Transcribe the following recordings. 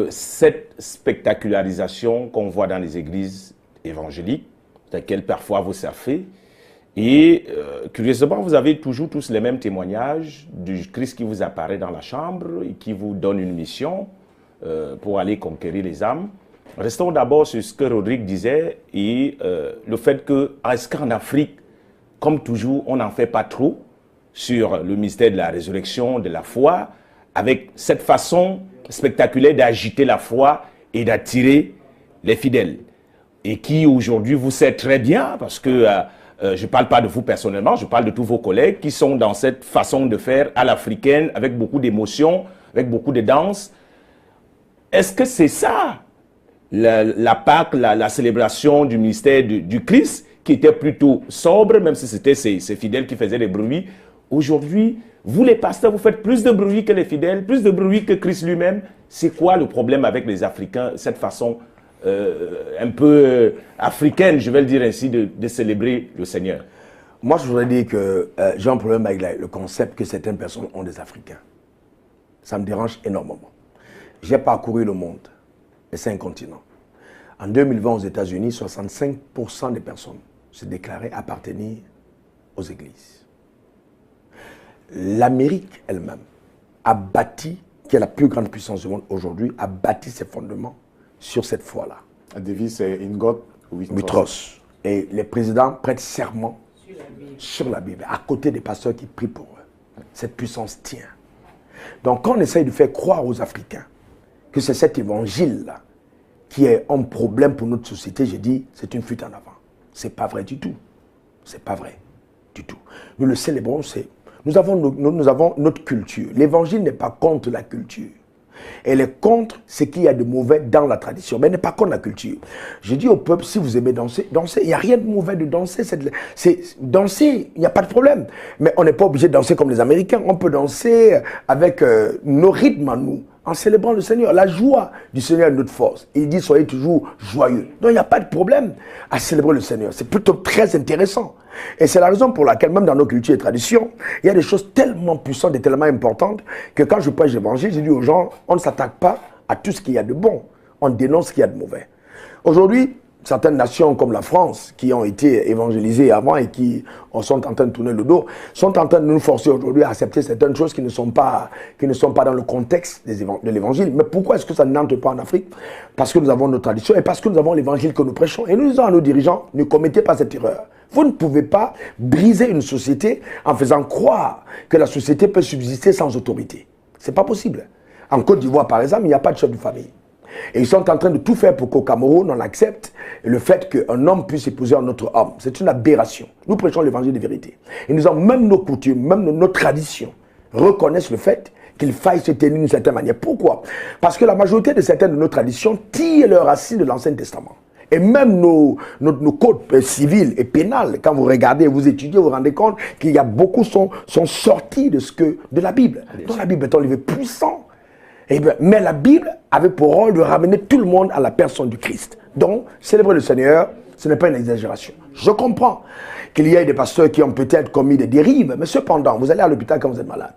cette spectacularisation qu'on voit dans les églises évangéliques, lesquelles parfois vous surfez. Et curieusement, vous avez toujours tous les mêmes témoignages du Christ qui vous apparaît dans la chambre et qui vous donne une mission pour aller conquérir les âmes. Restons d'abord sur ce que Rodrigue disait et le fait est-ce qu'en Afrique, comme toujours, on n'en fait pas trop sur le mystère de la résurrection, de la foi, avec cette façon spectaculaire d'agiter la foi et d'attirer les fidèles. Et qui aujourd'hui vous sert très bien, parce que je ne parle pas de vous personnellement, je parle de tous vos collègues qui sont dans cette façon de faire à l'africaine, avec beaucoup d'émotion, avec beaucoup de danse. Est-ce que c'est ça, la Pâque, la célébration du mystère du Christ, qui était plutôt sobre, même si c'était ces fidèles qui faisaient des bruits? Aujourd'hui, vous les pasteurs, vous faites plus de bruit que les fidèles, plus de bruit que Christ lui-même. C'est quoi le problème avec les Africains, cette façon un peu africaine, je vais le dire ainsi, de célébrer le Seigneur? Moi, je voudrais dire que j'ai un problème avec le concept que certaines personnes ont des Africains. Ça me dérange énormément. J'ai parcouru le monde, les 5 continents. En 2020, aux États-Unis, 65% des personnes se déclaraient appartenir aux églises. L'Amérique elle-même a bâti, qui est la plus grande puissance du monde aujourd'hui, a bâti ses fondements sur cette foi-là. La devise c'est In God We Trust. Et les présidents prêtent serment sur la Bible, à côté des pasteurs qui prient pour eux. Cette puissance tient. Donc quand on essaye de faire croire aux Africains que c'est cet évangile-là qui est un problème pour notre société, je dis, c'est une fuite en avant. Ce n'est pas vrai du tout. Ce n'est pas vrai du tout. Nous le célébrons, nous avons notre culture. L'évangile n'est pas contre la culture. Elle est contre ce qu'il y a de mauvais dans la tradition, mais elle n'est pas contre la culture. Je dis au peuple, si vous aimez danser, dansez. Il n'y a rien de mauvais de danser. Danser, il n'y a pas de problème. Mais on n'est pas obligé de danser comme les Américains. On peut danser avec nos rythmes à nous, en célébrant le Seigneur. La joie du Seigneur est notre force. Il dit, soyez toujours joyeux. Donc il n'y a pas de problème à célébrer le Seigneur. C'est plutôt très intéressant. Et c'est la raison pour laquelle, même dans nos cultures et traditions, il y a des choses tellement puissantes et tellement importantes que quand je prêche l'évangile, je dis aux gens, on ne s'attaque pas à tout ce qu'il y a de bon. On dénonce ce qu'il y a de mauvais. Aujourd'hui, certaines nations comme la France, qui ont été évangélisées avant et qui sont en train de tourner le dos, sont en train de nous forcer aujourd'hui à accepter certaines choses qui ne sont pas dans le contexte de l'évangile. Mais pourquoi est-ce que ça n'entre pas en Afrique? Parce que nous avons nos traditions et parce que nous avons l'évangile que nous prêchons. Et nous disons à nos dirigeants, ne commettez pas cette erreur. Vous ne pouvez pas briser une société en faisant croire que la société peut subsister sans autorité. Ce n'est pas possible. En Côte d'Ivoire, par exemple, il n'y a pas de chef de famille. Et ils sont en train de tout faire pour qu'au Cameroun, on accepte le fait qu'un homme puisse épouser un autre homme. C'est une aberration. Nous prêchons l'évangile de vérité. Et nous avons même nos coutumes, même nos traditions, reconnaissent le fait qu'il faille se tenir d'une certaine manière. Pourquoi? Parce que la majorité de certaines de nos traditions tirent leurs racines de l'Ancien Testament. Et même nos codes civils et pénales, quand vous regardez, vous étudiez, vous vous rendez compte qu'il y a beaucoup sont sortis de la Bible. Donc la Bible est un livre puissant. Et bien, mais la Bible avait pour rôle de ramener tout le monde à la personne du Christ. Donc, célébrer le Seigneur, ce n'est pas une exagération. Je comprends qu'il y ait des pasteurs qui ont peut-être commis des dérives, mais cependant, vous allez à l'hôpital quand vous êtes malade.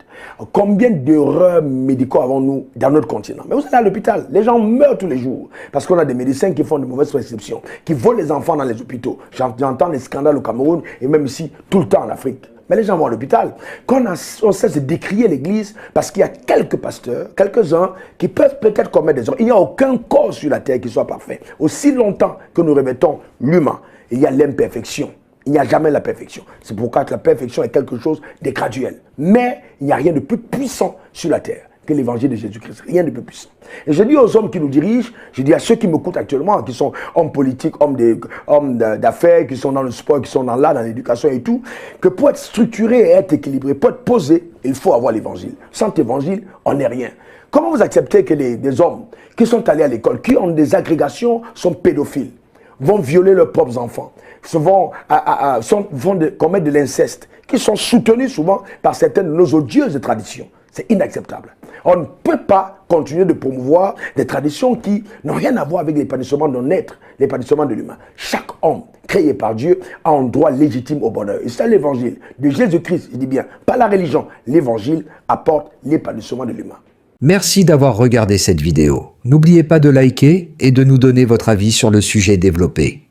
Combien d'erreurs médicaux avons-nous dans notre continent? Mais vous allez à l'hôpital, les gens meurent tous les jours parce qu'on a des médecins qui font de mauvaises prescriptions, qui volent les enfants dans les hôpitaux. J'entends les scandales au Cameroun et même ici, tout le temps en Afrique. Mais les gens vont à l'hôpital. Quand on cesse de décrier l'Église, parce qu'il y a quelques pasteurs, quelques-uns, qui peuvent peut-être commettre des erreurs. Il n'y a aucun corps sur la terre qui soit parfait. Aussi longtemps que nous revêtons l'humain, il y a l'imperfection. Il n'y a jamais la perfection. C'est pourquoi la perfection est quelque chose de graduel. Mais il n'y a rien de plus puissant sur la terre que l'évangile de Jésus-Christ. Rien de plus puissant. Et je dis aux hommes qui nous dirigent, je dis à ceux qui m'écoutent actuellement, qui sont hommes politiques, hommes d'affaires, qui sont dans le sport, qui sont dans l'art, dans l'éducation et tout, que pour être structuré et être équilibré, pour être posé, il faut avoir l'évangile. Sans évangile, on n'est rien. Comment vous acceptez que des hommes qui sont allés à l'école, qui ont des agrégations, sont pédophiles, vont violer leurs propres enfants, vont commettre de l'inceste, qui sont soutenus souvent par certaines de nos odieuses traditions? C'est inacceptable. On ne peut pas continuer de promouvoir des traditions qui n'ont rien à voir avec l'épanouissement de notre être, l'épanouissement de l'humain. Chaque homme créé par Dieu a un droit légitime au bonheur. Et c'est l'évangile de Jésus-Christ, je dis bien, pas la religion. L'évangile apporte l'épanouissement de l'humain. Merci d'avoir regardé cette vidéo. N'oubliez pas de liker et de nous donner votre avis sur le sujet développé.